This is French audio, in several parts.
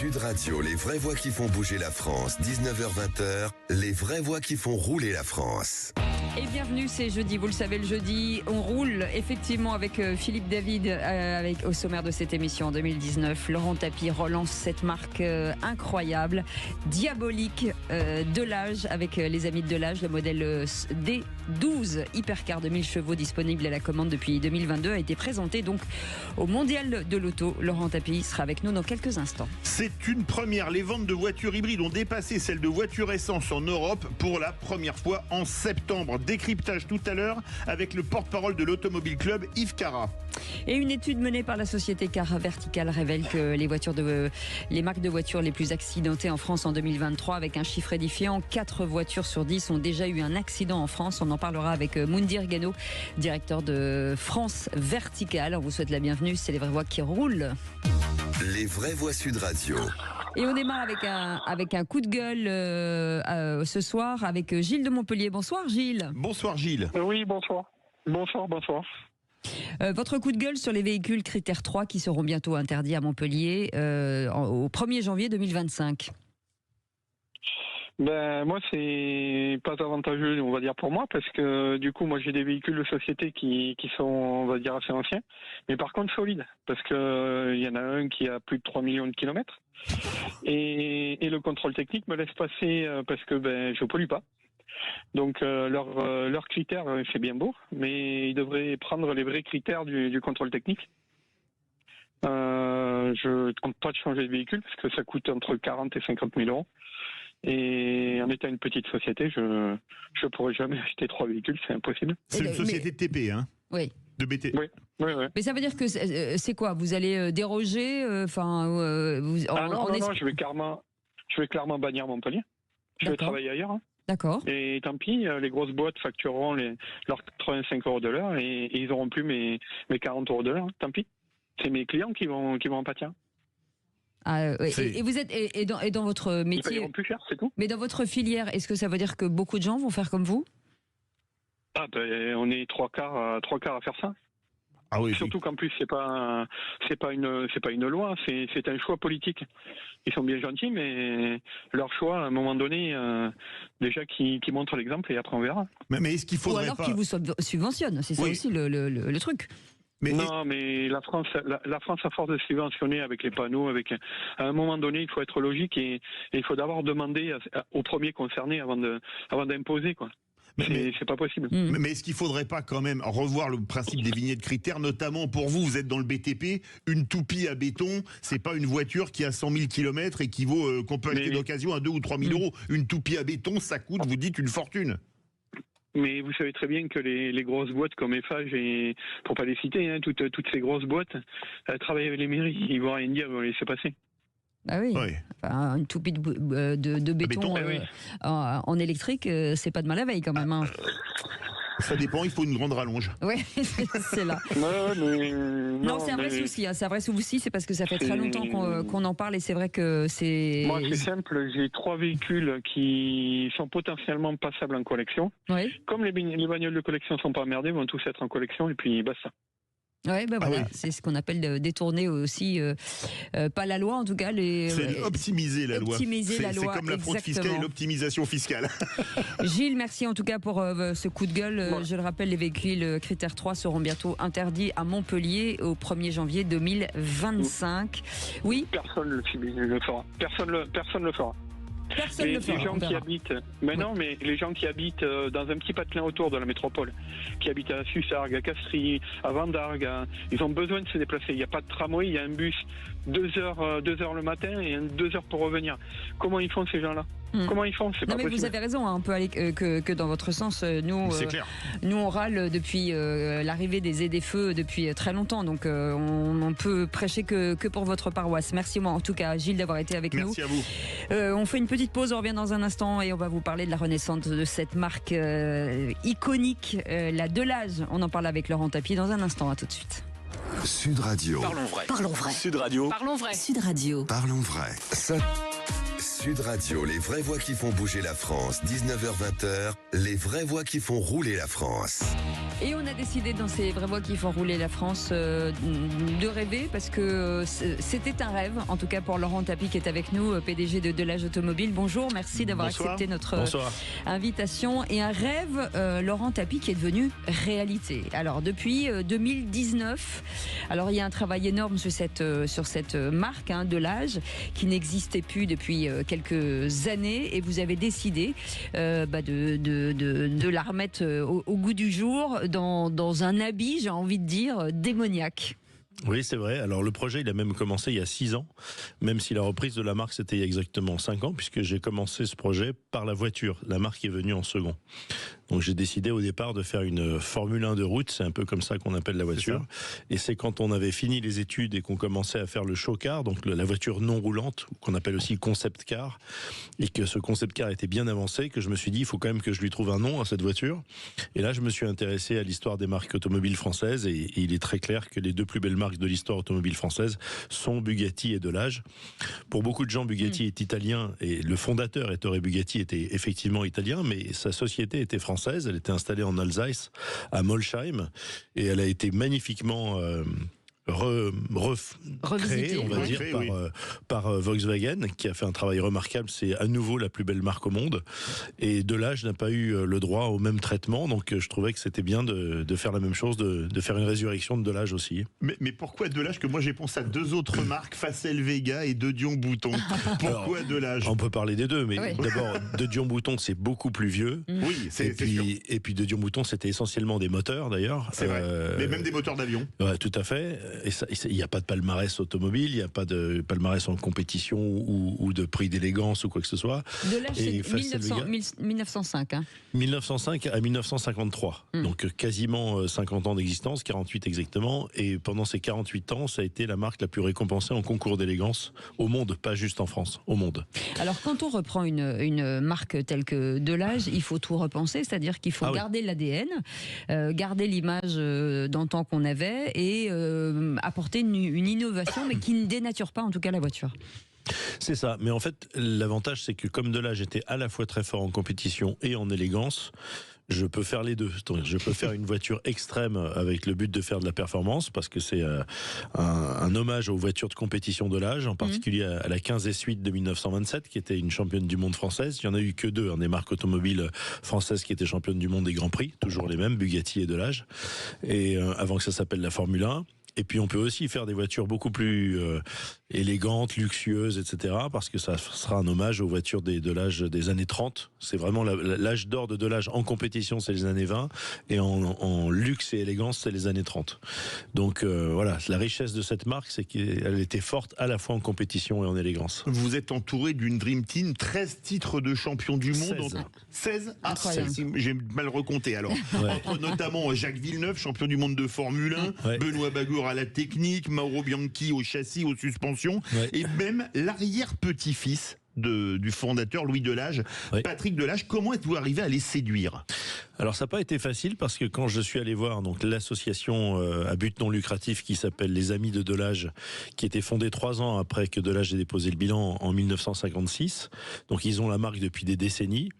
Sud Radio, les vraies voix qui font bouger la France. 19h-20h, les vraies voix qui font rouler la France. Et bienvenue, c'est jeudi, vous le savez, le jeudi, on roule effectivement avec Philippe David, au sommaire de cette émission en 2019. Laurent Tapie relance cette marque incroyable, diabolique, Delage, avec les amis de Delage, le modèle D12 Hypercar de 1000 chevaux disponible à la commande depuis 2022, a été présenté donc au Mondial de l'Auto. Laurent Tapie sera avec nous dans quelques instants. C'est une première, les ventes de voitures hybrides ont dépassé celles de voitures essence en Europe pour la première fois en septembre. Décryptage tout à l'heure avec le porte-parole de l'Automobile Club, Yves Cara. Et une étude menée par la société Car Vertical révèle que les marques de voitures les plus accidentées en France en 2023, avec un chiffre édifiant, 4 voitures sur 10 ont déjà eu un accident en France. On en parlera avec Moundir Gano, directeur de France Vertical. On vous souhaite la bienvenue, c'est les vraies voix qui roulent. Les vraies voix Sud Radio. Et on démarre avec un coup de gueule ce soir avec Gilles de Montpellier. Bonsoir Gilles. Bonsoir Gilles. Oui, bonsoir. Bonsoir. Votre coup de gueule sur les véhicules critères 3 qui seront bientôt interdits à Montpellier au 1er janvier 2025. Ben moi c'est pas avantageux, on va dire, pour moi, parce que du coup moi j'ai des véhicules de société qui sont, on va dire, assez anciens, mais par contre solides, parce que il y en a un qui a plus de 3 millions de kilomètres et le contrôle technique me laisse passer parce que je pollue pas. Donc leurs critères, c'est bien beau, mais ils devraient prendre les vrais critères du contrôle technique. Je ne compte pas de changer de véhicule parce que ça coûte entre 40 et 50 000 euros. Et en étant une petite société, je ne pourrais jamais acheter 3 véhicules, c'est impossible. C'est une société de TP, hein? Oui. De BT. Oui. Mais ça veut dire que c'est quoi? Vous allez déroger non, je vais clairement bannir Montpellier. Je vais travailler ailleurs. Hein. D'accord. Et tant pis, les grosses boîtes factureront leurs 85 euros de l'heure et ils n'auront plus mes 40 euros de l'heure. Hein. Tant pis. C'est mes clients qui vont en pâtir. Et vous êtes dans votre métier. Ils paieront plus cher, c'est tout. Mais dans votre filière, est-ce que ça veut dire que beaucoup de gens vont faire comme vous? On est trois quarts à faire ça. Ah oui. Surtout qu'en plus c'est pas une loi, c'est un choix politique. Ils sont bien gentils, mais leur choix, à un moment donné, déjà qui montre l'exemple et après on verra. Mais est-ce qu'il faudrait ou alors pas... qu'ils vous subventionnent, c'est ça aussi le truc. Mais la France, à force de subventionner avec les panneaux, à un moment donné, il faut être logique et il faut d'abord demander aux premiers concernés avant d'imposer, quoi. C'est pas possible. Mais est-ce qu'il faudrait pas quand même revoir le principe des vignettes critères, notamment pour vous êtes dans le BTP, une toupie à béton, c'est pas une voiture qui a 100 000 km et qui vaut, qu'on peut acheter d'occasion à 2 ou 3 000 euros. Une toupie à béton, ça coûte, vous dites, une fortune. Mais vous savez très bien que les grosses boîtes comme Eiffage, et pour pas les citer, hein, toutes ces grosses boîtes, travaillent avec les mairies, ils vont rien dire, ils vont laisser passer. Ah oui, oui. Enfin, une toupie de béton en électrique, c'est pas de mal à veille quand même. Hein. Ça dépend, il faut une grande rallonge. Oui, c'est là. Non, c'est un vrai souci. Hein, c'est un vrai souci, c'est parce que ça fait très longtemps qu'on en parle et c'est vrai que c'est... Moi, c'est simple, j'ai 3 véhicules qui sont potentiellement passables en collection. Oui. Comme les bagnoles de collection sont pas emmerdées, vont tous être en collection et puis basta. Ouais, voilà, c'est ce qu'on appelle détourner aussi, pas la loi en tout cas. C'est optimiser la loi. C'est comme la fraude fiscale et l'optimisation fiscale. Gilles, merci en tout cas pour ce coup de gueule. Je le rappelle, les véhicules critères 3 seront bientôt interdits à Montpellier au 1er janvier 2025. Oui. Personne ne le fera. Personne le fera. Les gens qui habitent, mais les gens qui habitent dans un petit patelin autour de la métropole, qui habitent à Sussargues, à Castries, à Vendargues, ils ont besoin de se déplacer. Il n'y a pas de tramway, il y a un bus 2 heures le matin et 2 heures pour revenir. Comment ils font ces gens-là? Comment ils font? C'est pas possible. Vous avez raison, hein, on peut aller que dans votre sens. Nous, on râle depuis l'arrivée des ZFE depuis très longtemps, donc on peut prêcher que pour votre paroisse. Merci en tout cas, Gilles, d'avoir été avec nous. Merci à vous. On fait une petite pause, on revient dans un instant et on va vous parler de la renaissance de cette marque iconique, la Delage. On en parle avec Laurent Tapie dans un instant. À tout de suite. Sud Radio. Parlons vrai. Sud Radio. Parlons vrai. Sud Radio. Parlons vrai. Sud Radio, les vraies voix qui font bouger la France, 19h-20h, les vraies voix qui font rouler la France. Et on a décidé dans ces vraies voix qui font rouler la France de rêver parce que c'était un rêve, en tout cas pour Laurent Tapie qui est avec nous, PDG de Delage Automobile. Bonjour, merci d'avoir accepté notre invitation. Et un rêve, Laurent Tapie, qui est devenu réalité. Alors depuis 2019, alors il y a un travail énorme sur cette marque Delage qui n'existait plus depuis quelques années et vous avez décidé de la remettre au goût du jour dans un habit, j'ai envie de dire, démoniaque. Oui, c'est vrai. Alors le projet, il a même commencé il y a 6 ans, même si la reprise de la marque, c'était il y a exactement 5 ans, puisque j'ai commencé ce projet par la voiture. La marque est venue en second. Donc j'ai décidé au départ de faire une Formule 1 de route, c'est un peu comme ça qu'on appelle la voiture. Et c'est quand on avait fini les études et qu'on commençait à faire le show car, donc la voiture non roulante, qu'on appelle aussi concept car, et que ce concept car était bien avancé, que je me suis dit, il faut quand même que je lui trouve un nom à cette voiture. Et là, je me suis intéressé à l'histoire des marques automobiles françaises, et il est très clair que les deux plus belles marques de l'histoire automobile française sont Bugatti et Delage. Pour beaucoup de gens, Bugatti est italien, et le fondateur, Ettore Bugatti, était effectivement italien, mais sa société était française. Elle était installée en Alsace, à Molsheim, et elle a été magnifiquement recréée, on va dire, par Volkswagen, qui a fait un travail remarquable. C'est à nouveau la plus belle marque au monde. Et Delage n'a pas eu le droit au même traitement, donc je trouvais que c'était bien de faire la même chose, de faire une résurrection de Delage aussi. Mais pourquoi Delage? Que moi j'ai pensé à deux autres marques, Facel Vega et De Dion Bouton. Pourquoi Delage? On peut parler des deux, mais d'abord, De Dion Bouton, c'est beaucoup plus vieux. Oui, c'est sûr. Et puis De Dion Bouton, c'était essentiellement des moteurs d'ailleurs. C'est vrai, mais même des moteurs d'avion. Ouais, tout à fait. Et il n'y a pas de palmarès automobile, il n'y a pas de palmarès en compétition ou de prix d'élégance ou quoi que ce soit. Delage, c'est 1905. 1905 à 1953. Donc quasiment 50 ans d'existence, 48 exactement. Et pendant ces 48 ans, ça a été la marque la plus récompensée en concours d'élégance au monde, pas juste en France, au monde. Alors quand on reprend une marque telle que Delage, il faut tout repenser, c'est-à-dire qu'il faut garder l'ADN, garder l'image d'antan qu'on avait et apporter une innovation, mais qui ne dénature pas en tout cas la voiture. C'est ça, mais en fait l'avantage c'est que comme Delage était à la fois très fort en compétition et en élégance, je peux faire les deux. Je peux faire une voiture extrême avec le but de faire de la performance, parce que c'est un hommage aux voitures de compétition Delage, en particulier à la 15 S8 de 1927, qui était une championne du monde française. Il n'y en a eu que deux, des marques automobiles françaises qui étaient championnes du monde des Grands Prix, toujours les mêmes, Bugatti et Delage, et avant que ça s'appelle la Formule 1. Et puis on peut aussi faire des voitures beaucoup plus élégantes, luxueuses, etc. Parce que ça sera un hommage aux voitures de Delage des années 30. C'est vraiment l'âge d'or de Delage en compétition, c'est les années 20. Et en luxe et élégance, c'est les années 30. Donc voilà, la richesse de cette marque, c'est qu'elle était forte à la fois en compétition et en élégance. Vous êtes entouré d'une Dream Team, 13 titres de champion du monde. 16 J'ai mal recompté alors. Entre notamment Jacques Villeneuve, champion du monde de Formule 1, Benoît Bagour à la technique, Mauro Bianchi au châssis, aux suspensions, et même l'arrière-petit-fils du fondateur Louis Delage, Patrick Delage. Comment êtes-vous arrivé à les séduire? Alors ça n'a pas été facile, parce que quand je suis allé voir donc l'association à but non lucratif qui s'appelle les Amis de Delage, qui était fondée 3 ans après que Delage ait déposé le bilan en 1956, donc ils ont la marque depuis des décennies,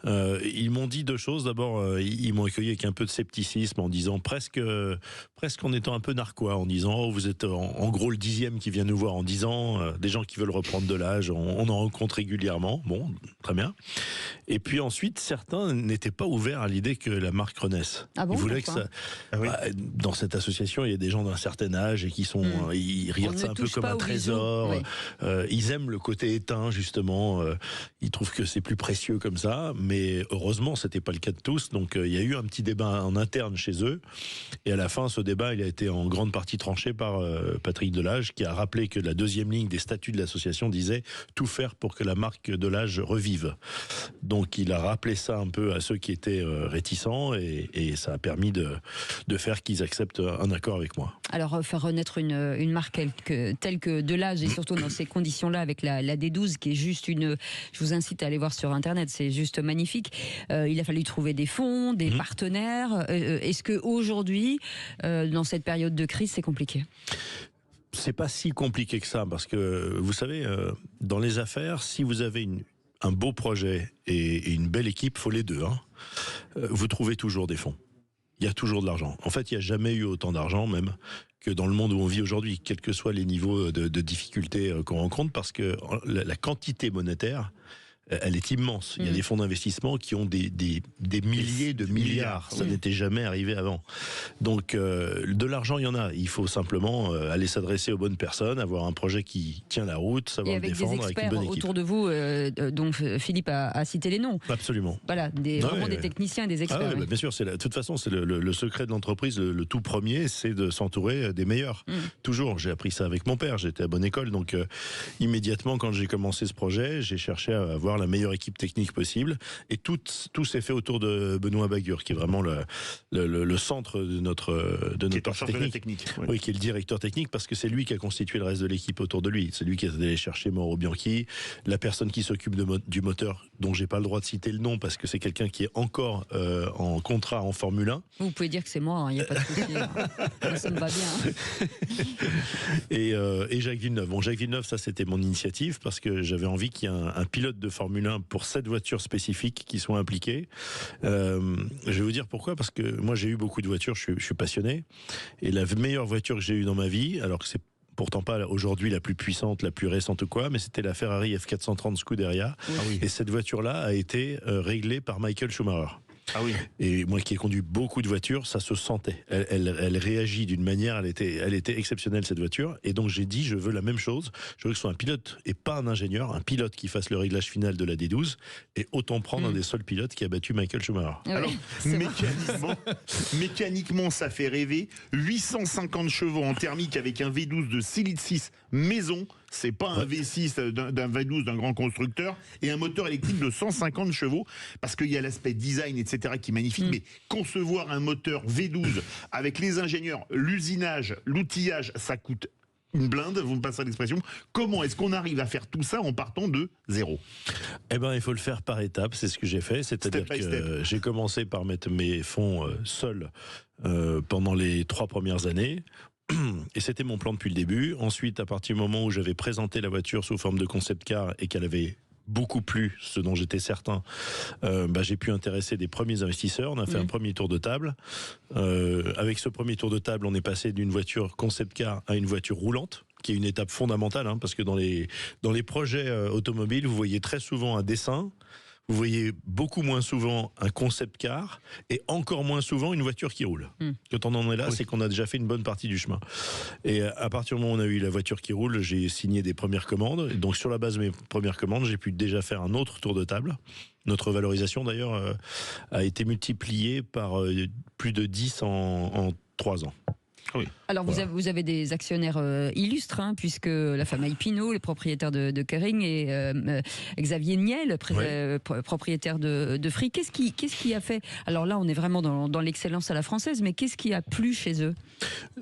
ils m'ont dit deux choses. D'abord, ils m'ont accueilli avec un peu de scepticisme, en disant presque en étant un peu narquois, en disant oh, vous êtes en gros le 10e qui vient nous voir en 10 ans, des gens qui veulent reprendre Delage, on en rencontre régulièrement. Bon, très bien. Et puis ensuite, certains n'étaient pas ouverts à l'idée que la marque renaisse. Ah bon, ils voulaient que ça. Dans cette association, il y a des gens d'un certain âge et qui sont, ils regardent ça un peu comme un trésor. Ils aiment le côté éteint, justement. Ils trouvent que c'est plus précieux comme ça. Mais heureusement, c'était pas le cas de tous. Donc, il y a eu un petit débat en interne chez eux. Et à la fin, ce débat, il a été en grande partie tranché par Patrick Delage, qui a rappelé que la deuxième ligne des statuts de l'association disait tout faire pour que la marque Delage revive. Donc, il a rappelé ça un peu à ceux qui étaient réticents, et ça a permis de faire qu'ils acceptent un accord avec moi. Alors faire renaître une marque telle que Delage, et surtout dans ces conditions-là avec la D12 qui est juste je vous incite à aller voir sur internet, c'est juste magnifique. Il a fallu trouver des fonds, des partenaires. Est-ce qu'aujourd'hui, dans cette période de crise, c'est compliqué? C'est pas si compliqué que ça, parce que vous savez, dans les affaires, si vous avez un beau projet et une belle équipe, faut les deux, hein, vous trouvez toujours des fonds. Il y a toujours de l'argent. En fait, il n'y a jamais eu autant d'argent, même, que dans le monde où on vit aujourd'hui, quels que soient les niveaux de difficulté qu'on rencontre, parce que la quantité monétaire, elle est immense. Il y a des fonds d'investissement qui ont des milliers de milliards. Ça n'était jamais arrivé avant. Donc, de l'argent, il y en a. Il faut simplement aller s'adresser aux bonnes personnes, avoir un projet qui tient la route, savoir le défendre avec une bonne équipe. Autour de vous, dont Philippe a cité les noms. Absolument. Voilà, vraiment des techniciens, des experts. Ah ouais, bien sûr, de toute façon, c'est le secret de l'entreprise, le tout premier, c'est de s'entourer des meilleurs. Toujours. J'ai appris ça avec mon père. J'étais à bonne école. Donc, immédiatement, quand j'ai commencé ce projet, j'ai cherché à avoir la meilleure équipe technique possible, et tout s'est fait autour de Benoît Bagur, qui est vraiment le centre de notre technique. Oui, qui est le directeur technique, parce que c'est lui qui a constitué le reste de l'équipe autour de lui. C'est lui qui est allé chercher Mauro Bianchi, la personne qui s'occupe du moteur, dont j'ai pas le droit de citer le nom, parce que c'est quelqu'un qui est encore en contrat en Formule 1. Vous pouvez dire que c'est moi, il n'y a pas de souci. Ça me va bien. Et Jacques Villeneuve. Bon, Jacques Villeneuve, ça c'était mon initiative, parce que j'avais envie qu'il y ait un pilote de Formule 1 pour cette voiture spécifique qui soit impliquée. Je vais vous dire pourquoi, parce que moi j'ai eu beaucoup de voitures, je suis passionné, et la meilleure voiture que j'ai eue dans ma vie, alors que c'est pourtant pas aujourd'hui la plus puissante, la plus récente ou quoi, mais c'était la Ferrari F430 Scuderia. Et cette voiture-là a été réglée par Michael Schumacher. Ah oui. Et moi qui ai conduit beaucoup de voitures, ça se sentait. Elle réagit d'une manière, elle était exceptionnelle, cette voiture. Et donc j'ai dit, je veux la même chose. Je veux que ce soit un pilote et pas un ingénieur, un pilote qui fasse le réglage final de la D12. Et autant prendre un des seuls pilotes qui a battu Michael Schumacher. Alors, mécaniquement, ça fait rêver. 850 chevaux en thermique avec un V12 de 6 litres 6 maison. C'est pas un V6 d'un V12 d'un grand constructeur, et un moteur électrique de 150 chevaux, parce qu'il y a l'aspect design, etc., qui est magnifique, mais concevoir un moteur V12 avec les ingénieurs, l'usinage, l'outillage, ça coûte une blinde, vous me passerez l'expression. Comment est-ce qu'on arrive à faire tout ça en partant de zéro? Eh ben, il faut le faire par étapes, c'est ce que j'ai fait, c'est-à-dire que j'ai commencé par mettre mes fonds seul pendant les 3 premières années. Et c'était mon plan depuis le début. Ensuite, à partir du moment où j'avais présenté la voiture sous forme de concept car et qu'elle avait beaucoup plu, ce dont j'étais certain, j'ai pu intéresser des premiers investisseurs. On a fait un premier tour de table. Avec ce premier tour de table, on est passé d'une voiture concept car à une voiture roulante, qui est une étape fondamentale, hein, parce que dans les projets automobiles, vous voyez très souvent un dessin. Vous voyez beaucoup moins souvent un concept car et encore moins souvent une voiture qui roule. Quand on en est là, c'est qu'on a déjà fait une bonne partie du chemin. Et à partir du moment où on a eu la voiture qui roule, j'ai signé des premières commandes. Et donc sur la base de mes premières commandes, j'ai pu déjà faire un autre tour de table. Notre valorisation d'ailleurs a été multipliée par plus de 10 en 3 ans. Oui. Alors vous avez des actionnaires illustres, hein, puisque la famille Pinault, le propriétaire de Kering, et Xavier Niel, propriétaire de Free. Qu'est-ce qui a fait? Alors là, on est vraiment dans l'excellence à la française, mais qu'est-ce qui a plu chez eux?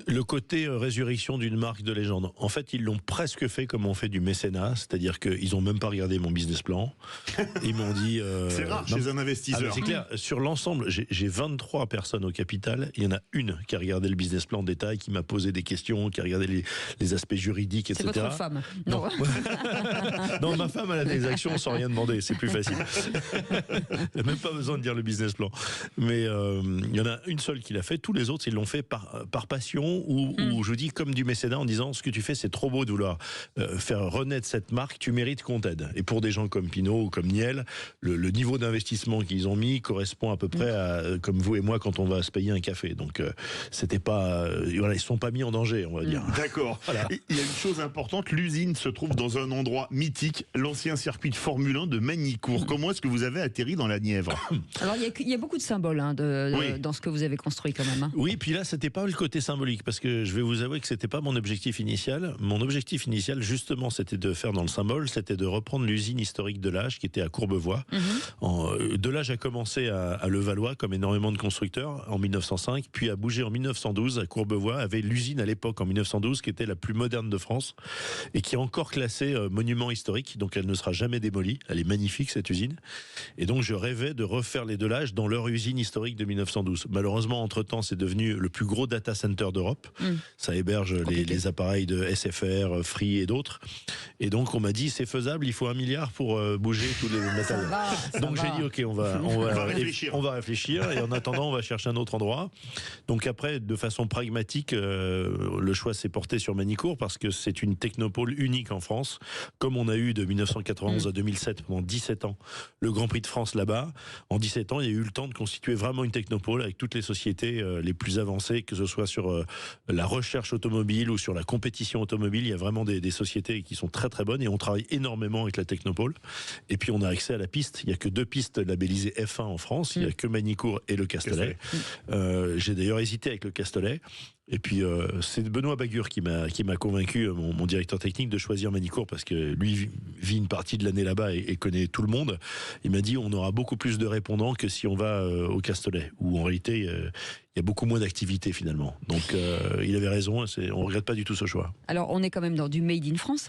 Le côté résurrection d'une marque de légende. En fait, ils l'ont presque fait comme on fait du mécénat, c'est-à-dire qu'ils n'ont même pas regardé mon business plan. Ils m'ont dit... c'est rare chez un investisseur. C'est clair, sur l'ensemble, j'ai 23 personnes au capital, il y en a une qui a regardé le business plan en détail, qui m'a posé des questions, qui a regardé les aspects juridiques, etc. C'est votre femme? Non. Non, ma femme, elle a des actions sans rien demander, c'est plus facile. Elle n'a même pas besoin de dire le business plan. Mais il y en a une seule qui l'a fait, tous les autres, ils l'ont fait par passion, ou je vous dis, comme du mécénat, en disant, ce que tu fais, c'est trop beau de vouloir faire renaître cette marque, tu mérites qu'on t'aide. Et pour des gens comme Pinault ou comme Niel, le niveau d'investissement qu'ils ont mis correspond à peu près à, comme vous et moi, quand on va se payer un café. Donc, c'était pas... voilà, ils ne sont pas mis en danger, on va dire. D'accord. Voilà. Il y a une chose importante, l'usine se trouve dans un endroit mythique, l'ancien circuit de Formule 1 de Magny-Cours. Comment est-ce que vous avez atterri dans la Nièvre? Alors, il y a beaucoup de symboles dans ce que vous avez construit quand même. Hein. Oui, puis là, c'était pas le côté symbolique, parce que je vais vous avouer que c'était pas mon objectif initial. Mon objectif initial, justement, c'était de faire dans le symbole, c'était de reprendre l'usine historique de Delage, qui était à Courbevoie. Delage a commencé à Levallois, comme énormément de constructeurs, en 1905, puis a bougé en 1912 à Courbevoie, Courbevoie avait l'usine à l'époque en 1912 qui était la plus moderne de France et qui est encore classée monument historique, donc elle ne sera jamais démolie. Elle est magnifique cette usine. Et donc je rêvais de refaire les Delage dans leur usine historique de 1912. Malheureusement, entre-temps, c'est devenu le plus gros data center d'Europe. Ça héberge les appareils de SFR, Free et d'autres. Et donc on m'a dit c'est faisable, il faut 1 milliard pour bouger tous les matériels. Donc j'ai dit ok, on va réfléchir et en attendant on va chercher un autre endroit. Donc après, de façon pragmatique, le choix s'est porté sur Manicourt parce que c'est une technopole unique en France. Comme on a eu de 1991 à 2007 pendant 17 ans le Grand Prix de France là-bas, en 17 ans il y a eu le temps de constituer vraiment une technopole avec toutes les sociétés les plus avancées, que ce soit sur la recherche automobile ou sur la compétition automobile. Il y a vraiment des sociétés qui sont très très bonnes et on travaille énormément avec la technopole. Et puis on a accès à la piste. Il n'y a que 2 pistes labellisées F1 en France. Il n'y a que Manicourt et le Castellet. J'ai d'ailleurs hésité avec le Castellet. Et puis c'est Benoît Bagur qui m'a convaincu, mon directeur technique, de choisir Manicourt parce que lui vit une partie de l'année là-bas et connaît tout le monde. Il m'a dit on aura beaucoup plus de répondants que si on va au Castellet, où en réalité il y a beaucoup moins d'activité finalement. Donc il avait raison, on ne regrette pas du tout ce choix. Alors on est quand même dans du made in France,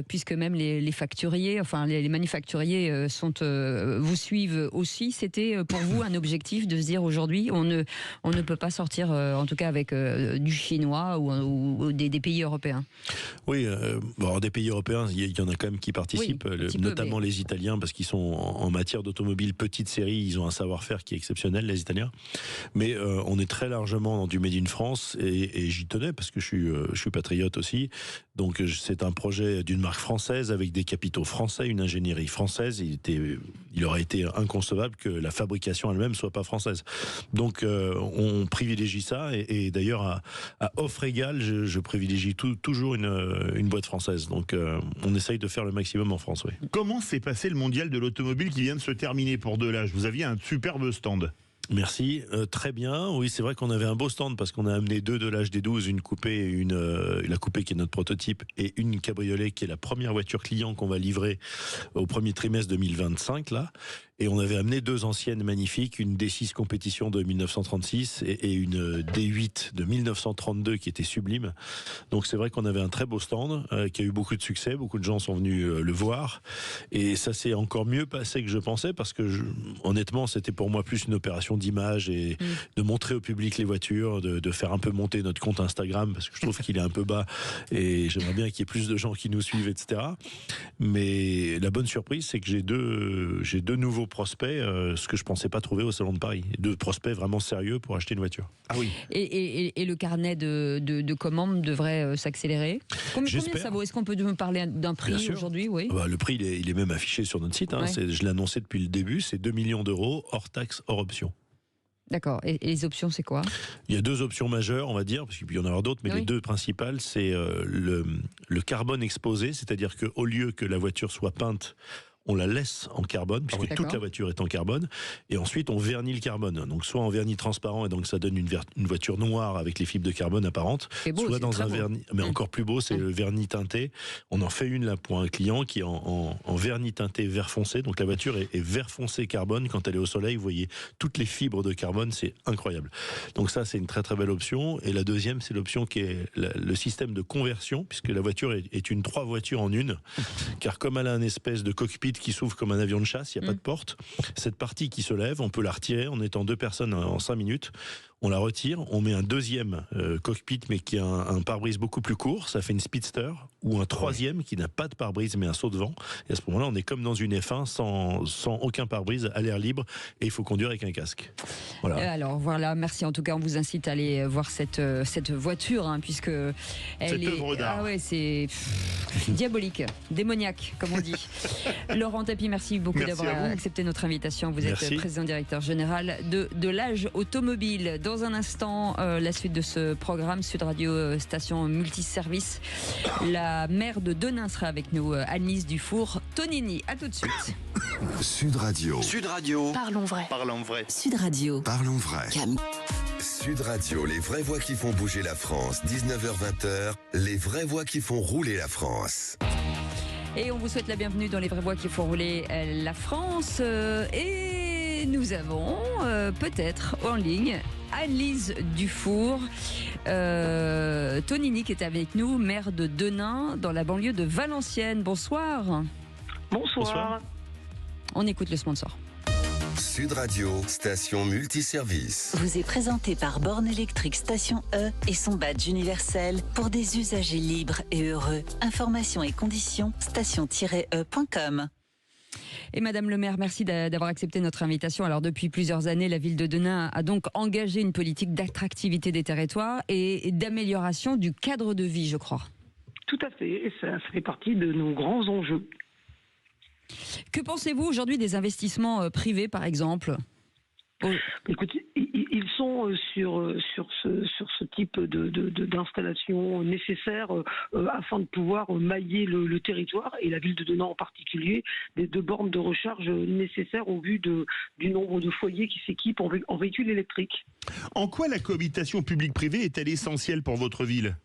puisque même les facturiers, enfin les manufacturiers vous suivent aussi. C'était pour vous un objectif de se dire aujourd'hui on ne peut pas sortir, en tout cas avec du chinois ou des pays européens. Oui, alors des pays européens, il y en a quand même qui participent, notamment les Italiens, parce qu'ils sont en matière d'automobile petite série, ils ont un savoir-faire qui est exceptionnel, les Italiens. Mais on est très largement dans du Made in France et j'y tenais parce que je suis patriote aussi. Donc c'est un projet d'une marque française avec des capitaux français, une ingénierie française. Il aurait été inconcevable que la fabrication elle-même soit pas française. Donc on privilégie ça et d'ailleurs à offre égale, je privilégie toujours une boîte française. Donc on essaye de faire le maximum en France. Oui. Comment s'est passé le mondial de l'automobile qui vient de se terminer pour Delage? Vous aviez un superbe stand. Merci, très bien. Oui, c'est vrai qu'on avait un beau stand parce qu'on a amené 2 Delage D12, une coupée et la coupée qui est notre prototype et une cabriolet qui est la première voiture client qu'on va livrer au premier trimestre 2025 là. Et on avait amené 2 anciennes magnifiques, une D6 compétition de 1936 et une D8 de 1932 qui était sublime. Donc c'est vrai qu'on avait un très beau stand qui a eu beaucoup de succès, beaucoup de gens sont venus le voir et ça s'est encore mieux passé que je pensais parce que honnêtement c'était pour moi plus une opération d'image et de montrer au public les voitures, de faire un peu monter notre compte Instagram parce que je trouve qu'il est un peu bas et j'aimerais bien qu'il y ait plus de gens qui nous suivent, etc. Mais la bonne surprise c'est que j'ai deux nouveaux prospects, ce que je pensais pas trouver au Salon de Paris. 2 prospects vraiment sérieux pour acheter une voiture. Ah oui. Et le carnet de commandes devrait s'accélérer. Combien ça vaut? Est-ce qu'on peut me parler d'un prix aujourd'hui? Oui. Le prix, il est même affiché sur notre site. Je l'ai annoncé depuis le début. C'est 2 millions d'euros, hors taxe, hors option. D'accord. Et les options, c'est quoi? Il y a 2 options majeures, on va dire, parce qu'il peut y en avoir d'autres, mais les 2 principales, c'est le carbone exposé, c'est-à-dire qu'au lieu que la voiture soit peinte, on la laisse en carbone, puisque toute la voiture est en carbone, et ensuite on vernit le carbone. Donc soit en vernis transparent, et donc ça donne une voiture noire avec les fibres de carbone apparentes, soit dans un vernis, mais encore plus beau, c'est le vernis teinté. On en fait une là pour un client qui est en vernis teinté vert foncé, donc la voiture est vert foncé carbone. Quand elle est au soleil, vous voyez toutes les fibres de carbone, c'est incroyable. Donc ça, c'est une très très belle option. Et la deuxième, c'est l'option qui est le système de conversion, puisque la voiture est une 3 voitures en une, car comme elle a un espèce de cockpit qui s'ouvre comme un avion de chasse, il n'y a pas de porte. Cette partie qui se lève, on peut la retirer en étant 2 personnes en 5 minutes. On la retire, on met un deuxième cockpit mais qui a un pare-brise beaucoup plus court, ça fait une speedster, ou un troisième qui n'a pas de pare-brise mais un saut de vent. Et à ce moment-là, on est comme dans une F1 sans aucun pare-brise, à l'air libre, et il faut conduire avec un casque. Voilà. Alors voilà, merci. En tout cas, on vous incite à aller voir cette voiture, puisque elle est œuvre d'art. Ah ouais, c'est diabolique, démoniaque, comme on dit. Laurent Tapie, merci beaucoup d'avoir accepté notre invitation. Vous êtes président directeur général de Delage Automobile. Dans un instant, la suite de ce programme, Sud Radio Station Multiservice. La maire de Denain sera avec nous, Annelise Dufour-Tonini. À tout de suite. Sud Radio. Sud Radio. Parlons vrai. Parlons vrai. Sud Radio. Parlons vrai. Camille. Sud Radio, les vraies voix qui font bouger la France. 19h-20h, les vraies voix qui font rouler la France. Et on vous souhaite la bienvenue dans les vraies voix qui font rouler la France. Et nous avons peut-être en ligne Anne-Lise Dufour, Tonini qui est avec nous, maire de Denain, dans la banlieue de Valenciennes. Bonsoir. Bonsoir. On écoute le sponsor. Sud Radio, station multiservice. Vous est présenté par Borne Électrique Station E et son badge universel pour des usagers libres et heureux. Informations et conditions, station-e.com. Et Madame le maire, merci d'avoir accepté notre invitation. Alors depuis plusieurs années, la ville de Denain a donc engagé une politique d'attractivité des territoires et d'amélioration du cadre de vie, je crois. Tout à fait, et ça fait partie de nos grands enjeux. Que pensez-vous aujourd'hui des investissements privés, par exemple ? Écoutez, ils sont sur ce type d'installation nécessaire afin de pouvoir mailler le territoire, et la ville de Denain en particulier, des 2 bornes de recharge nécessaires au vu du nombre de foyers qui s'équipent en véhicules électriques. En quoi la cohabitation publique-privée est-elle essentielle pour votre ville ?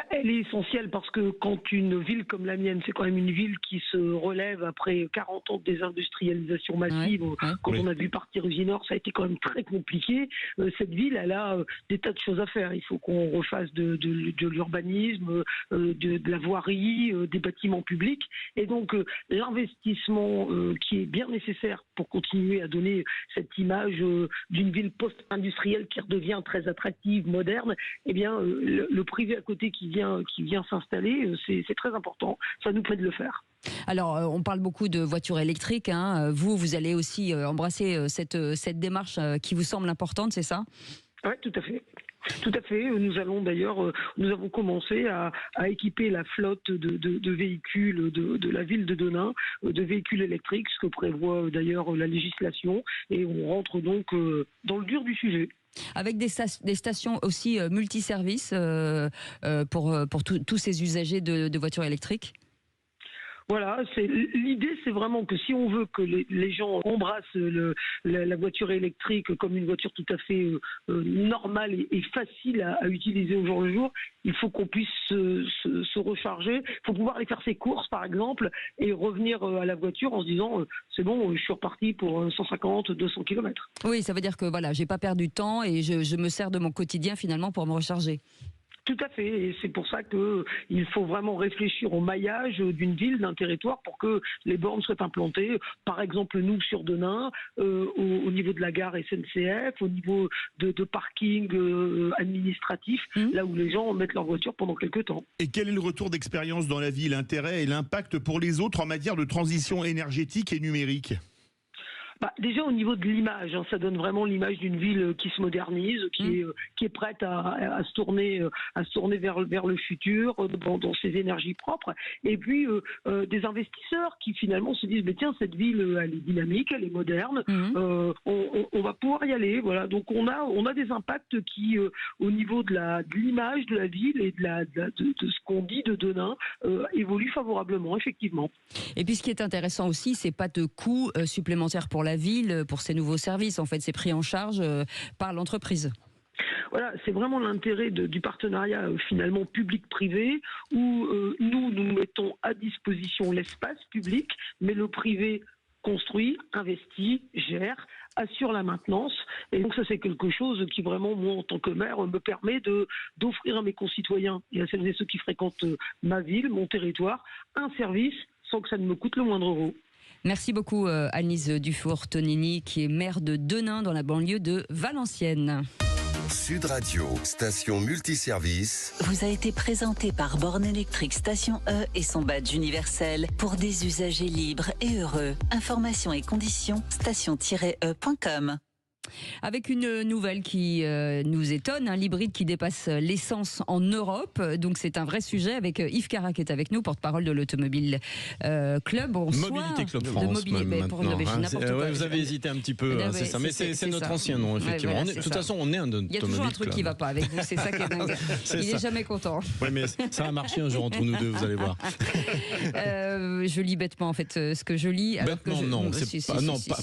Elle est essentielle parce que quand une ville comme la mienne, c'est quand même une ville qui se relève après 40 ans de désindustrialisation massive, quand on a vu partir Usinor, ça a été quand même très compliqué. Cette ville, elle a des tas de choses à faire. Il faut qu'on refasse de l'urbanisme, de la voirie, des bâtiments publics. Et donc l'investissement qui est bien nécessaire pour continuer à donner cette image d'une ville post-industrielle qui redevient très attractive, moderne, eh bien le privé à côté qui vient s'installer, c'est très important. Ça nous plaît de le faire. Alors, on parle beaucoup de voitures électriques. Vous allez aussi embrasser cette démarche qui vous semble importante, c'est ça ? Oui, tout à fait. Tout à fait. Nous avons commencé à équiper la flotte de véhicules de la ville de Denain, de véhicules électriques, ce que prévoit d'ailleurs la législation. Et on rentre donc dans le dur du sujet. Avec des stations aussi multiservices pour tous ces usagers de voitures électriques ? Voilà, l'idée, c'est vraiment que si on veut que les gens embrassent la voiture électrique comme une voiture tout à fait normale et facile à utiliser au jour le jour, il faut qu'on puisse se recharger. Il faut pouvoir aller faire ses courses, par exemple, et revenir à la voiture en se disant c'est bon, je suis reparti pour 150, 200 km. Oui, ça veut dire que voilà, j'ai pas perdu de temps et je me sers de mon quotidien finalement pour me recharger. Tout à fait, et c'est pour ça qu'il faut vraiment réfléchir au maillage d'une ville, d'un territoire, pour que les bornes soient implantées. Par exemple, nous, sur Denain, au niveau de la gare SNCF, au niveau de parking administratif, là où les gens mettent leur voiture pendant quelques temps. Et quel est le retour d'expérience dans la ville, l'intérêt et l'impact pour les autres en matière de transition énergétique et numérique ? Déjà au niveau de l'image, ça donne vraiment l'image d'une ville qui se modernise, qui est prête à se tourner vers le futur dans ses énergies propres. Et puis des investisseurs qui finalement se disent tiens, cette ville elle est dynamique, elle est moderne, on va pouvoir y aller. Voilà, donc on a des impacts qui au niveau de l'image de la ville et de ce qu'on dit de Denain évoluent favorablement, effectivement. Et puis ce qui est intéressant aussi, c'est pas de coûts supplémentaires pour la ville, pour ces nouveaux services. En fait, c'est pris en charge par l'entreprise. Voilà, c'est vraiment l'intérêt du partenariat finalement public-privé où nous mettons à disposition l'espace public, mais le privé construit, investit, gère, assure la maintenance. Et donc ça, c'est quelque chose qui vraiment, moi, en tant que maire, me permet d'offrir à mes concitoyens et à celles et ceux qui fréquentent ma ville, mon territoire, un service sans que ça ne me coûte le moindre euro. Merci beaucoup Anne-Lise Dufour-Tonini, qui est maire de Denain dans la banlieue de Valenciennes. Sud Radio, station multiservice. Vous a été présenté par Borne Électrique Station E et son badge universel pour des usagers libres et heureux. Informations et conditions, station-e.com. Avec une nouvelle qui nous étonne, l'hybride qui dépasse l'essence en Europe. Donc c'est un vrai sujet avec Yves Carra qui est avec nous, porte-parole de l'Automobile Club. Bonsoir. Mobilité Club France. Vous avez hésité un petit peu, c'est ça. Mais c'est notre ancien nom, effectivement. De toute façon, on est un Automobile Club. Il y a toujours un truc qui ne va pas avec vous, c'est ça qui est dingue. Il n'est jamais content. Oui, mais ça a marché un jour entre nous deux, vous allez voir. je lis bêtement en fait ce que je lis. Bêtement,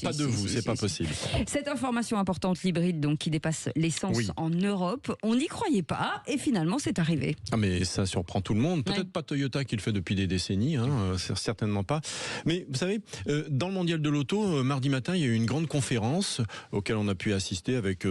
pas de vous, c'est pas possible. Cette information importante, l'hybride donc qui dépasse l'essence en Europe, on n'y croyait pas et finalement c'est arrivé. Ah mais ça surprend tout le monde. Peut-être pas Toyota qui le fait depuis des décennies, certainement pas. Mais vous savez, dans le mondial de l'auto, mardi matin, il y a eu une grande conférence auquel on a pu assister avec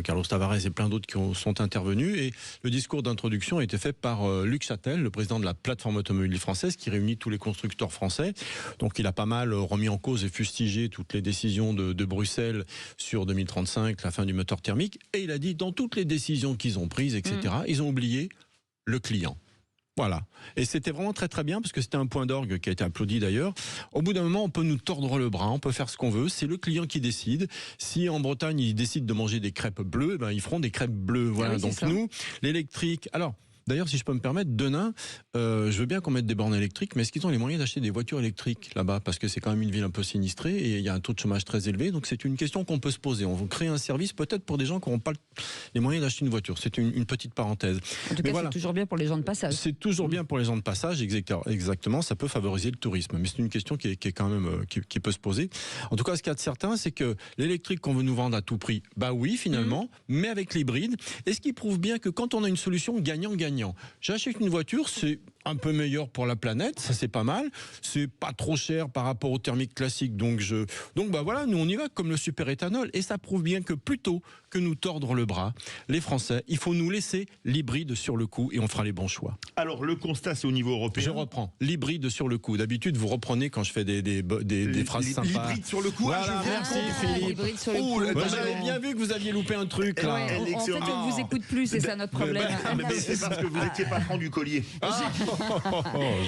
Carlos Tavares et plein d'autres qui sont intervenus. Et le discours d'introduction a été fait par Luc Châtel, le président de la plateforme automobile française, qui réunit tous les constructeurs français. Donc il a pas mal remis en cause et fustigé toutes les décisions de Bruxelles sur 2035, la fin du moteur thermique. Et il a dit, dans toutes les décisions qu'ils ont prises, etc., ils ont oublié le client. Voilà. Et c'était vraiment très très bien parce que c'était un point d'orgue qui a été applaudi d'ailleurs. Au bout d'un moment, on peut nous tordre le bras, on peut faire ce qu'on veut. C'est le client qui décide. Si en Bretagne, ils décident de manger des crêpes bleues, ils feront des crêpes bleues. Voilà. Donc nous, l'électrique... Alors, d'ailleurs, si je peux me permettre, Denain, je veux bien qu'on mette des bornes électriques, mais est-ce qu'ils ont les moyens d'acheter des voitures électriques là-bas? Parce que c'est quand même une ville un peu sinistrée et il y a un taux de chômage très élevé. Donc c'est une question qu'on peut se poser. On va créer un service peut-être pour des gens qui n'auront pas les moyens d'acheter une voiture. C'est une petite pareille. En tout cas, c'est toujours bien pour les gens de passage. C'est toujours bien pour les gens de passage, exactement. Ça peut favoriser le tourisme. Mais c'est une question qui est quand même qui peut se poser. En tout cas, ce qu'il y a de certain, c'est que l'électrique qu'on veut nous vendre à tout prix, oui, finalement, mais avec l'hybride. Et ce qui prouve bien que quand on a une solution gagnant-gagnant, j'achète une voiture, c'est un peu meilleur pour la planète, ça c'est pas mal, c'est pas trop cher par rapport au thermique classique, donc voilà, nous on y va comme le super éthanol, et ça prouve bien que plutôt que nous tordre le bras, les Français, il faut nous laisser l'hybride sur le coup et on fera les bons choix. Alors le constat c'est au niveau européen. Je reprends, l'hybride sur le coup. D'habitude vous reprenez quand je fais des phrases sympas. L'hybride sur le coup. Voilà, merci Philippe. Vous avez bien vu que vous aviez loupé un truc là. En fait on vous écoute plus, c'est ça notre problème. Mais c'est parce que vous n'étiez pas franc du collier.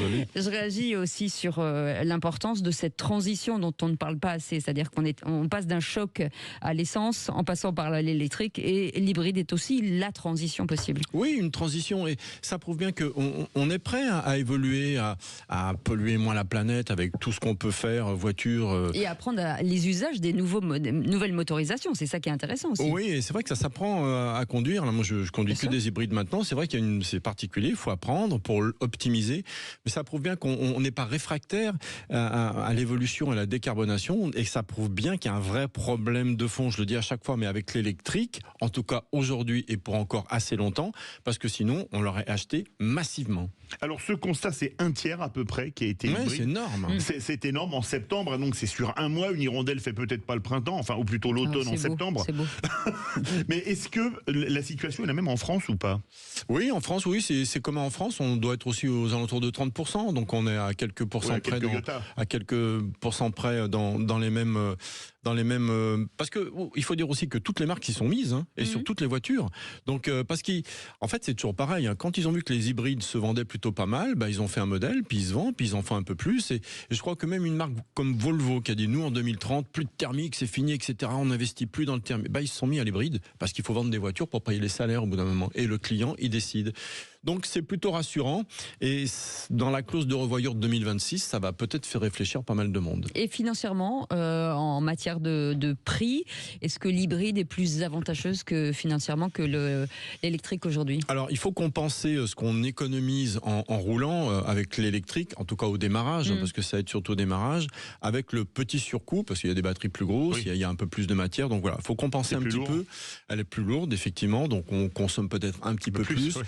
Joli. Je réagis aussi sur l'importance de cette transition dont on ne parle pas assez, c'est-à-dire qu'on passe d'un choc à l'essence en passant par l'électrique, et l'hybride est aussi la transition possible. Oui, une transition, et ça prouve bien qu'on est prêt à évoluer, à polluer moins la planète avec tout ce qu'on peut faire, voiture. Et apprendre les usages des nouvelles motorisations, c'est ça qui est intéressant aussi. Oui, et c'est vrai que ça s'apprend à conduire. Là, moi, je conduis que des hybrides maintenant. C'est vrai c'est particulier, il faut apprendre pour optimiser. Mais ça prouve bien qu'on n'est pas réfractaire à l'évolution et à la décarbonation, et ça prouve bien qu'il y a un vrai problème de fond, je le dis à chaque fois, mais avec l'électrique, en tout cas aujourd'hui et pour encore assez longtemps, parce que sinon on l'aurait acheté massivement. Alors ce constat, c'est un tiers à peu près qui a été hybride. C'est énorme. C'est énorme en septembre, donc c'est sur un mois. Une hirondelle fait peut-être pas le printemps, ou plutôt l'automne en septembre. C'est beau. Mais est-ce que la situation est la même en France ou pas? Oui, en France, oui, c'est comme en France. On doit être aussi aux alentours de 30%, donc on est à quelques pourcents près, dans les mêmes. Parce que il faut dire aussi que toutes les marques s'y sont mises, et sur toutes les voitures. Donc parce qu'en fait c'est toujours pareil. Quand ils ont vu que les hybrides se vendaient plutôt pas mal, ils ont fait un modèle, puis ils se vendent, puis ils en font un peu plus. Et je crois que même une marque comme Volvo qui a dit nous en 2030 plus de thermique, c'est fini, etc. On n'investit plus dans le thermique. Ils se sont mis à l'hybride parce qu'il faut vendre des voitures pour payer les salaires au bout d'un moment. Et le client il décide. Donc c'est plutôt rassurant, et dans la clause de revoyure de 2026, ça va peut-être faire réfléchir pas mal de monde. Et financièrement, en matière de prix, est-ce que l'hybride est plus avantageuse financièrement que l'électrique aujourd'hui? Alors il faut compenser ce qu'on économise en roulant avec l'électrique, en tout cas au démarrage, parce que ça aide surtout au démarrage, avec le petit surcoût, parce qu'il y a des batteries plus grosses, il y a un peu plus de matière, donc voilà, il faut compenser un petit peu. Elle est plus lourde, effectivement, donc on consomme peut-être un petit peu plus.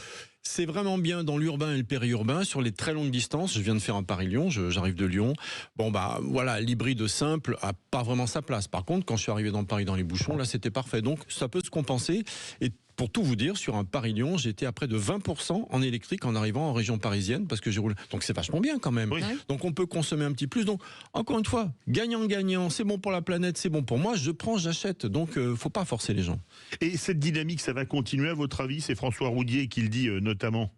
C'est vraiment bien dans l'urbain et le périurbain. Sur les très longues distances, je viens de faire un Paris-Lyon, j'arrive de Lyon. Voilà, l'hybride simple a pas vraiment sa place. Par contre, quand je suis arrivé dans Paris dans les bouchons, là c'était parfait. Donc ça peut se compenser. Et pour tout vous dire, sur un Paris-Lyon, j'étais à près de 20% en électrique en arrivant en région parisienne, parce que j'ai roulé. Donc c'est vachement bien quand même. Oui. Donc on peut consommer un petit plus. Donc encore une fois, gagnant-gagnant, c'est bon pour la planète, c'est bon pour moi, je prends, j'achète. Donc faut pas forcer les gens. Et cette dynamique, ça va continuer à votre avis? C'est François Roudier qui le dit notamment.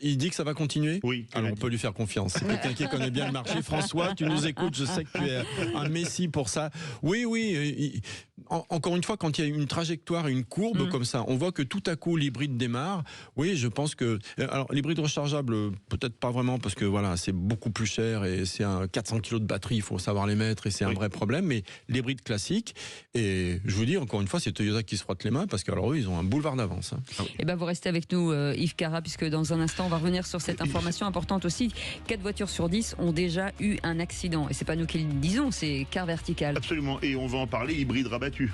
Il dit que ça va continuer? Oui. Alors on peut lui faire confiance. C'est quelqu'un qui connaît bien le marché. François, tu nous écoutes, je sais que tu es un messie pour ça. Oui. encore une fois, quand il y a une trajectoire, une courbe comme ça, on voit que tout à coup l'hybride démarre. Oui, je pense que alors l'hybride rechargeable, peut-être pas vraiment parce que voilà, c'est beaucoup plus cher et c'est un 400 kg de batterie, il faut savoir les mettre et c'est un vrai problème. Mais l'hybride classique, et je vous dis encore une fois, c'est Toyota qui se frotte les mains parce que alors eux, ils ont un boulevard d'avance. Et ben vous restez avec nous, Yves Cara, puisque dans un instant, on va revenir sur cette information importante aussi. 4 voitures sur 10 ont déjà eu un accident. Et c'est pas nous qui le disons, c'est Car Vertical. Absolument. Et on va en parler, hybride rabattu.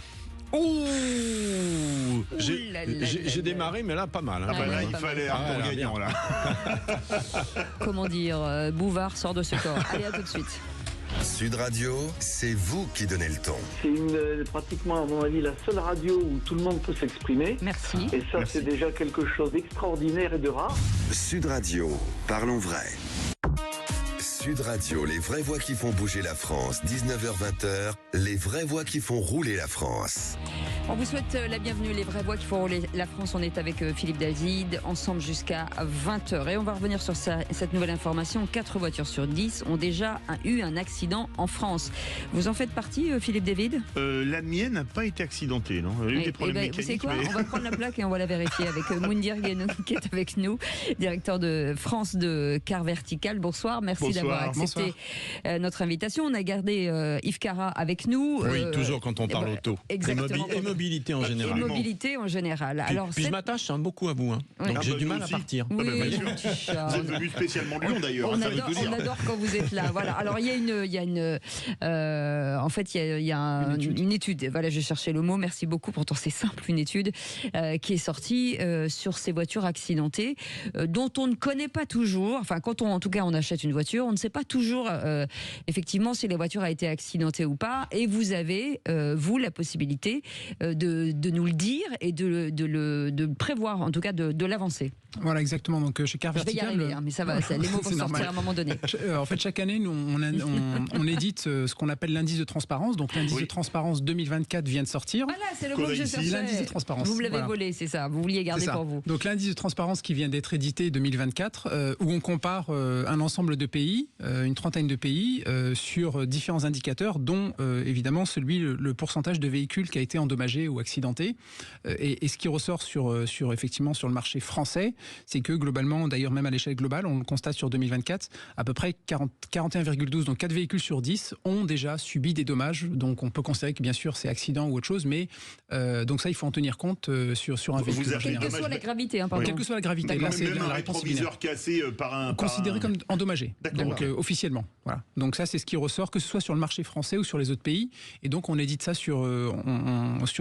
Ouh, j'ai démarré, mais là, pas mal. Ah bah là, il fallait un tour gagnant, là. Comment dire, Bouvard sort de ce corps. Allez, à tout de suite. Sud Radio, c'est vous qui donnez le ton. C'est pratiquement, à mon avis, la seule radio où tout le monde peut s'exprimer. Merci. Et ça, c'est déjà quelque chose d'extraordinaire et de rare. Sud Radio, parlons vrai. Sud Radio, les vraies voix qui font bouger la France, 19h-20h, les vraies voix qui font rouler la France. On vous souhaite la bienvenue, les vraies voix qui font rouler la France. On est avec Philippe David, ensemble jusqu'à 20h. Et on va revenir sur cette nouvelle information. 4 voitures sur 10 ont déjà eu un accident en France. Vous en faites partie, Philippe David ? La mienne n'a pas été accidentée, non ? Elle a eu des problèmes mécaniques. Vous savez quoi ? Mais... On va prendre la plaque et on va la vérifier avec Moundir Guénou qui est avec nous, directeur de France de Car Vertical. Bonsoir, merci d'avoir accepté notre invitation. On a gardé Yves Cara avec nous. Oui, toujours quand on parle auto. Exactement. Et mobilité en général. Et mobilité en général. Alors, puis je m'attache beaucoup à vous. Oui. Donc j'ai du mal à partir. Oui, vous êtes venu spécialement de Lyon d'ailleurs. On adore quand vous êtes là. Voilà. Alors il y a une étude. Voilà, je cherchais le mot. Merci beaucoup. Pourtant c'est simple, une étude qui est sortie sur ces voitures accidentées, dont on ne connaît pas toujours. Enfin, quand en tout cas on achète une voiture, on ne sait pas toujours effectivement si la voiture a été accidentée ou pas. Et vous avez vous la possibilité de nous le dire et de prévoir, en tout cas de l'avancer. Voilà, exactement. Donc chez Car Vertical, je vais y arriver, mais ça va, les mots vont sortir à un moment donné. En fait, chaque année, nous, on édite ce qu'on appelle l'indice de transparence. Donc l'indice de transparence 2024 vient de sortir. Voilà, c'est le mot que je cherchais. L'indice de transparence. Vous me l'avez volé, c'est ça. Vous vouliez garder pour vous. Donc l'indice de transparence qui vient d'être édité 2024, où on compare un ensemble de pays, une trentaine de pays, sur différents indicateurs, dont évidemment le pourcentage de véhicules qui a été endommagé ou accidenté. Et ce qui ressort effectivement sur le marché français, c'est que globalement, d'ailleurs même à l'échelle globale, on le constate sur 2024, à peu près 41,12, donc 4 véhicules sur 10 ont déjà subi des dommages. Donc on peut considérer que bien sûr c'est accident ou autre chose, mais donc ça il faut en tenir compte sur un véhicule. Quelle que soit la gravité, Quelle que soit la gravité. Là, c'est la réponse binaire. Cassé considéré comme endommagé. Donc officiellement. Voilà. Donc ça c'est ce qui ressort, que ce soit sur le marché français ou sur les autres pays. Et donc on édite ça sur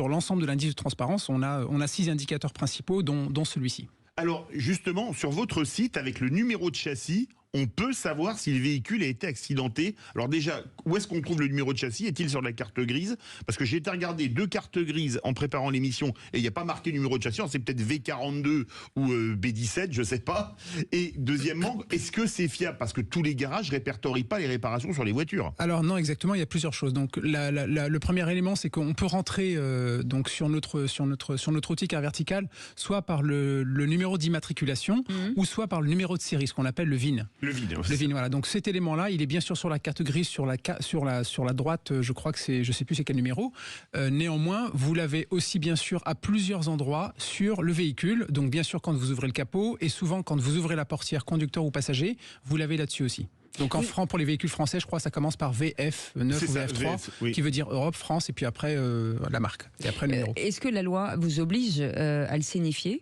l'ensemble de l'indice de transparence. On a 6 indicateurs principaux, dont celui-ci. Alors, justement, sur votre site, avec le numéro de châssis, on peut savoir si le véhicule a été accidenté. Alors déjà, où est-ce qu'on trouve le numéro de châssis ? Est-il sur la carte grise ? Parce que j'ai été regarder 2 cartes grises en préparant l'émission et il n'y a pas marqué numéro de châssis. C'est peut-être V42 ou B17, je ne sais pas. Et deuxièmement, est-ce que c'est fiable ? Parce que tous les garages ne répertorient pas les réparations sur les voitures. Alors non, exactement, il y a plusieurs choses. Donc le premier élément, c'est qu'on peut rentrer donc sur notre outil Car Vertical, soit par le numéro d'immatriculation ou soit par le numéro de série, ce qu'on appelle le VIN. Le VIN, voilà. Donc cet élément-là, il est bien sûr sur la carte grise, sur la droite, je crois que c'est, je sais plus c'est quel numéro. Néanmoins, vous l'avez aussi bien sûr à plusieurs endroits sur le véhicule. Donc bien sûr quand vous ouvrez le capot et souvent quand vous ouvrez la portière conducteur ou passager, vous l'avez là-dessus aussi. Donc en franc, pour les véhicules français, je crois que ça commence par VF9 ou VF3, qui veut dire Europe, France, et puis après la marque, et après le numéro. Est-ce que la loi vous oblige à le signifier ?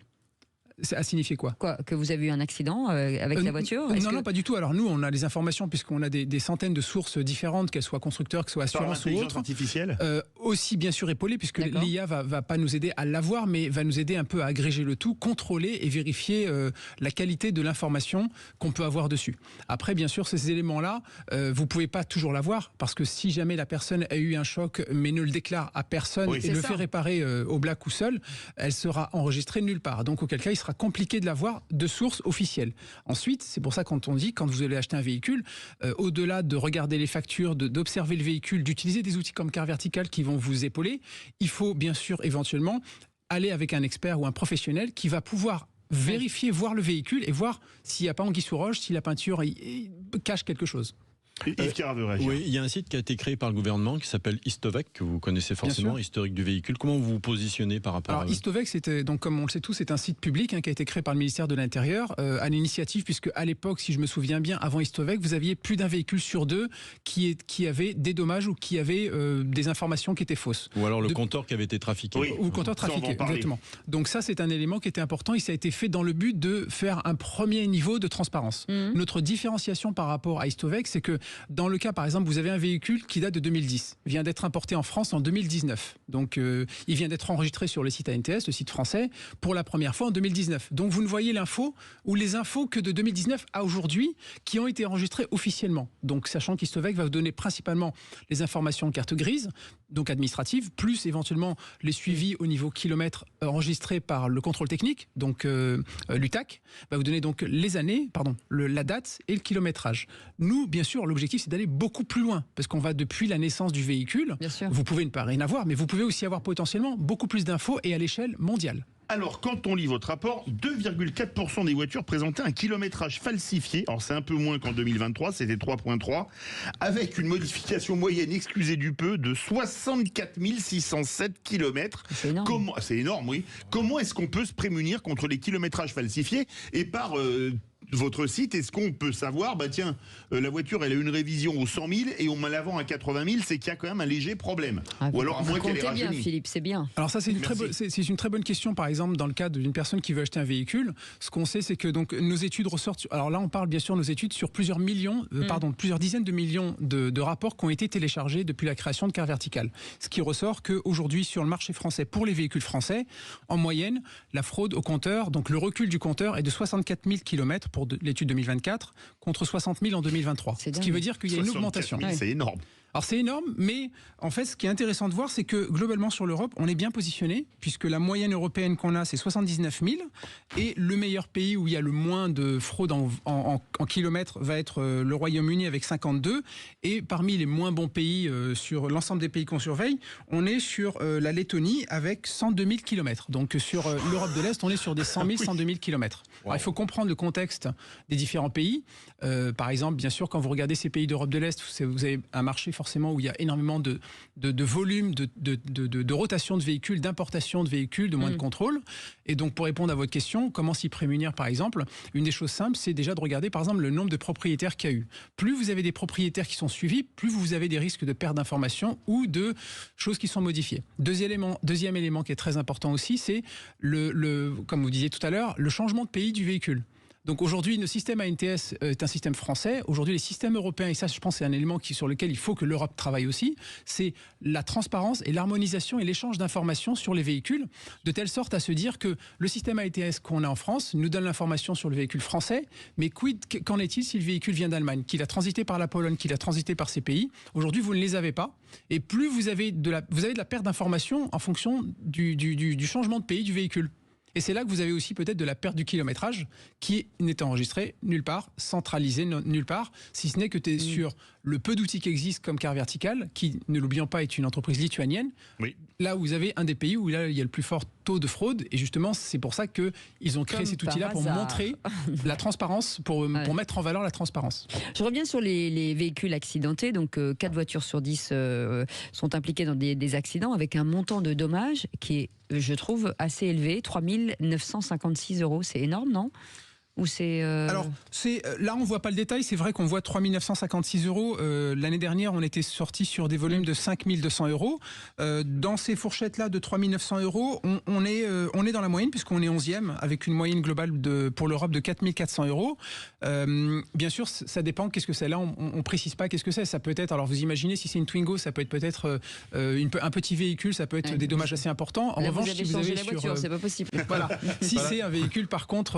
À signifier quoi ? Que vous avez eu un accident avec la voiture ? Non, pas du tout. Alors nous, on a les informations puisqu'on a des centaines de sources différentes, qu'elles soient constructeurs, qu'elles soient assurances ou autres. Artificielle aussi bien sûr épaulées, puisque l'IA va pas nous aider à l'avoir, mais va nous aider un peu à agréger le tout, contrôler et vérifier la qualité de l'information qu'on peut avoir dessus. Après, bien sûr, ces éléments-là, vous pouvez pas toujours l'avoir, parce que si jamais la personne a eu un choc, mais ne le déclare à personne et le fait réparer au black ou seul, elle sera enregistrée nulle part. Donc auquel cas, il sera compliqué de l'avoir de source officielle. Ensuite, c'est pour ça quand on dit, quand vous allez acheter un véhicule, au-delà de regarder les factures, d'observer le véhicule, d'utiliser des outils comme Car Vertical qui vont vous épauler, il faut bien sûr éventuellement aller avec un expert ou un professionnel qui va pouvoir vérifier, voir le véhicule et voir s'il n'y a pas anguille sous roche, si la peinture cache quelque chose. Yves Carra veut réagir. Oui, il y a un site qui a été créé par le gouvernement qui s'appelle Histovec, que vous connaissez forcément, historique du véhicule. Comment vous vous positionnez par rapport à... Histovec, c'était, donc, comme on le sait tous, c'est un site public qui a été créé par le ministère de l'Intérieur à l'initiative, puisque à l'époque, si je me souviens bien, avant Histovec, vous aviez plus d'un véhicule sur deux qui avait des dommages ou qui avait des informations qui étaient fausses. Ou alors le compteur qui avait été trafiqué. Oui, ou le compteur trafiqué, exactement. Donc ça, c'est un élément qui était important et ça a été fait dans le but de faire un premier niveau de transparence. Notre différenciation par rapport à Histovec, c'est que dans le cas, par exemple, vous avez un véhicule qui date de 2010, vient d'être importé en France en 2019. Donc il vient d'être enregistré sur le site ANTS, le site français, pour la première fois en 2019. Donc vous ne voyez l'info ou les infos que de 2019 à aujourd'hui qui ont été enregistrées officiellement. Donc sachant qu'Histovec va vous donner principalement les informations carte grise, donc administratives, plus éventuellement les suivis au niveau kilomètre enregistrés par le contrôle technique, donc l'UTAC, va vous donner donc les années, la date et le kilométrage. Nous, bien sûr, l'objectif c'est d'aller beaucoup plus loin, parce qu'on va depuis la naissance du véhicule. Vous pouvez ne pas rien avoir, mais vous pouvez aussi avoir potentiellement beaucoup plus d'infos et à l'échelle mondiale. Alors, quand on lit votre rapport, 2,4% des voitures présentaient un kilométrage falsifié. Alors, c'est un peu moins qu'en 2023, c'était 3,3, avec une modification moyenne, excusez du peu, de 64 607 km. C'est énorme. C'est énorme, oui. Comment est-ce qu'on peut se prémunir contre les kilométrages falsifiés? Et par votre site, est-ce qu'on peut savoir, la voiture, elle a une révision aux 100 000 et on me la vend à 80 000, c'est qu'il y a quand même un léger problème. Ou alors, à moins qu'elle ait rajeunie. Bien, Philippe, c'est bien. Alors ça, c'est une très bonne question, par exemple, dans le cadre d'une personne qui veut acheter un véhicule. Ce qu'on sait, c'est que donc, nos études ressortent... Alors là, on parle bien sûr de nos études sur plusieurs dizaines de millions de rapports qui ont été téléchargés depuis la création de Carte Verticale. Ce qui ressort qu'aujourd'hui, sur le marché français, pour les véhicules français, en moyenne, la fraude au compteur, donc le recul du compteur est de 64 000 km pour l'étude 2024 contre 60 000 en 2023. Ce qui veut dire qu'il y a une augmentation. 000, c'est énorme. Alors c'est énorme, mais en fait ce qui est intéressant de voir, c'est que globalement sur l'Europe, on est bien positionné, puisque la moyenne européenne qu'on a, c'est 79 000, et le meilleur pays où il y a le moins de fraude en kilomètres va être le Royaume-Uni avec 52, et parmi les moins bons pays sur l'ensemble des pays qu'on surveille, on est sur la Lettonie avec 102 000 kilomètres. Donc sur l'Europe de l'Est, on est sur des 100 000, 102 000 kilomètres. Alors, il faut comprendre le contexte des différents pays. Par exemple, bien sûr, quand vous regardez ces pays d'Europe de l'Est, vous avez un marché forcément où il y a énormément de volume, de rotation de véhicules, d'importation de véhicules, de moins de contrôle. Et donc, pour répondre à votre question, comment s'y prémunir, par exemple, une des choses simples, c'est déjà de regarder, par exemple, le nombre de propriétaires qu'il y a eu. Plus vous avez des propriétaires qui sont suivis, plus vous avez des risques de perte d'informations ou de choses qui sont modifiées. Deuxième élément qui est très important aussi, c'est, comme vous disiez tout à l'heure, le changement de pays du véhicule. Donc aujourd'hui, le système ANTS est un système français. Aujourd'hui, les systèmes européens, et ça, je pense, c'est un élément sur lequel il faut que l'Europe travaille aussi, c'est la transparence et l'harmonisation et l'échange d'informations sur les véhicules, de telle sorte à se dire que le système ANTS qu'on a en France nous donne l'information sur le véhicule français, mais qu'en est-il si le véhicule vient d'Allemagne, qu'il a transité par la Pologne, qu'il a transité par ces pays? Aujourd'hui, vous ne les avez pas. Et plus vous avez de la perte d'informations en fonction du changement de pays du véhicule. Et c'est là que vous avez aussi peut-être de la perte du kilométrage qui n'est enregistré nulle part, centralisé nulle part, si ce n'est que tu es sur le peu d'outils qui existent comme Carte Verticale, qui, ne l'oublions pas, est une entreprise lituanienne. Oui. Là où vous avez un des pays où là, il y a le plus fort taux de fraude. Et justement, c'est pour ça qu'ils ont créé cet outil-là pour montrer la transparence, pour mettre en valeur la transparence. Je reviens sur les véhicules accidentés. Donc 4 voitures sur 10 sont impliquées dans des accidents avec un montant de dommages qui est, je trouve, assez élevé, 3 956 €. C'est énorme, non ? Ou c'est Alors, là, on ne voit pas le détail. C'est vrai qu'on voit 3 956 €. L'année dernière, on était sorti sur des volumes de 5 200 €. Dans ces fourchettes-là de 3 900 €, on est dans la moyenne, puisqu'on est 11e, avec une moyenne globale pour l'Europe de 4 400 €. Bien sûr, ça dépend. Qu'est-ce que c'est? Là, on ne précise pas qu'est-ce que c'est. Ça peut être, alors vous imaginez, si c'est une Twingo, ça peut être peut-être un petit véhicule, ça peut être des dommages assez importants. En revanche, si vous avez la voiture, c'est pas possible. Voilà. Si c'est un véhicule, par contre,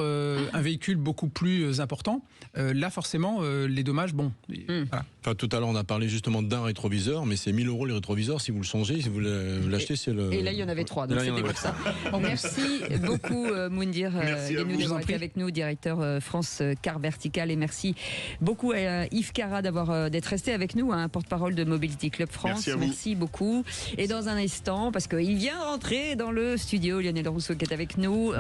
un véhicule beaucoup plus important, là forcément les dommages, voilà. Enfin, tout à l'heure on a parlé justement d'un rétroviseur, mais c'est 1 000 € les rétroviseurs. Si vous le changez, si vous l'achetez, c'est le... Et là il y en avait 3, donc c'était pour ça. Merci beaucoup Moundir Guénou d'avoir été avec nous, directeur France Carte Verticale, et merci beaucoup à Yves Carra d'être resté avec nous, porte-parole de Mobility Club France. Merci beaucoup. Et dans un instant, parce qu'il vient de rentrer dans le studio, Lionel Rousseau qui est avec nous,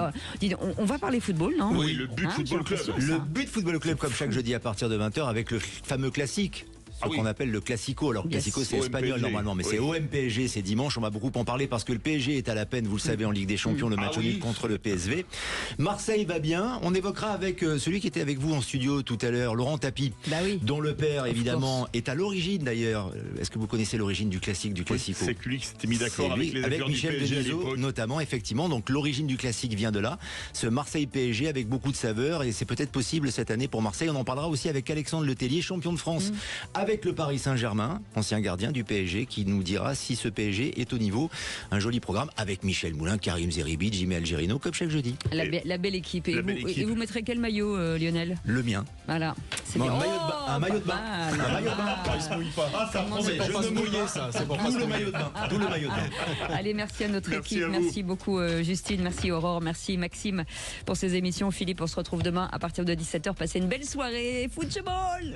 on va parler football, non? Oui, le but Football Club. Le but Football Club, comme chaque jeudi à partir de 20h, avec le fameux classique. qu'on appelle le Classico. Alors, Classico, c'est espagnol normalement, mais c'est OM-PSG, c'est dimanche. On va beaucoup en parler parce que le PSG est à la peine, vous le savez, en Ligue des Champions, le match nul contre le PSV. Marseille va bien. On évoquera avec celui qui était avec vous en studio tout à l'heure, Laurent Tapie, dont le père, évidemment, est à l'origine d'ailleurs. Est-ce que vous connaissez l'origine du Classico? C'est lui qui s'était mis d'accord avec Michel Denisot, notamment, effectivement. Donc, l'origine du Classique vient de là. Ce Marseille-PSG avec beaucoup de saveur, et c'est peut-être possible cette année pour Marseille. On en parlera aussi avec Alexandre Letellier, champion de France avec le Paris Saint-Germain, ancien gardien du PSG, qui nous dira si ce PSG est au niveau. Un joli programme avec Michel Moulin, Karim Zeribi, Jimmy Algerino, comme chaque jeudi. La belle équipe. Et vous mettrez quel maillot, Lionel? Le mien. Voilà. C'est un maillot de bain. Un maillot de bain. Il se mouille pas. Ça promet. Je ne mouiller ça. C'est pour tout le maillot de bain. Tout le maillot de bain. Allez, merci à notre équipe. Merci beaucoup Justine. Merci Aurore. Merci Maxime pour ces émissions. Philippe, on se retrouve demain à partir de 17h. Passez une belle soirée. Football.